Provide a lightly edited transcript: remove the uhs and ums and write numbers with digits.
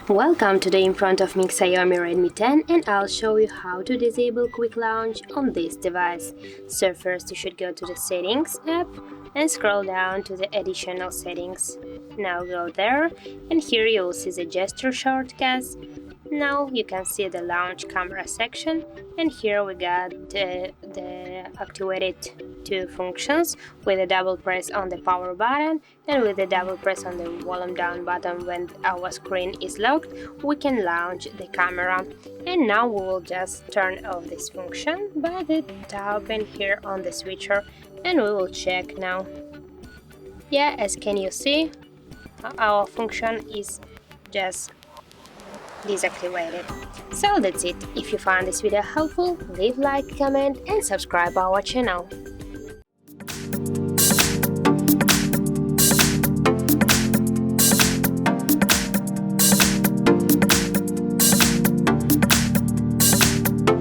Welcome, today in front of me XIAOMI Redmi 10 and I'll show you how to disable quick launch on this device. So first you should go to the settings app and scroll down to the additional settings. Now go there and here you will see the gesture shortcuts. Now you can see the launch camera section and here we got the activated two functions with a double press on the power button and with a double press on the volume down button. When our screen is locked, we can launch the camera. And now we will just turn off this function by the tapping here on the switcher and we will check now. Yeah, as can you see, our function is just deactivated. So that's it. If you found this video helpful, leave like, comment and subscribe our channel.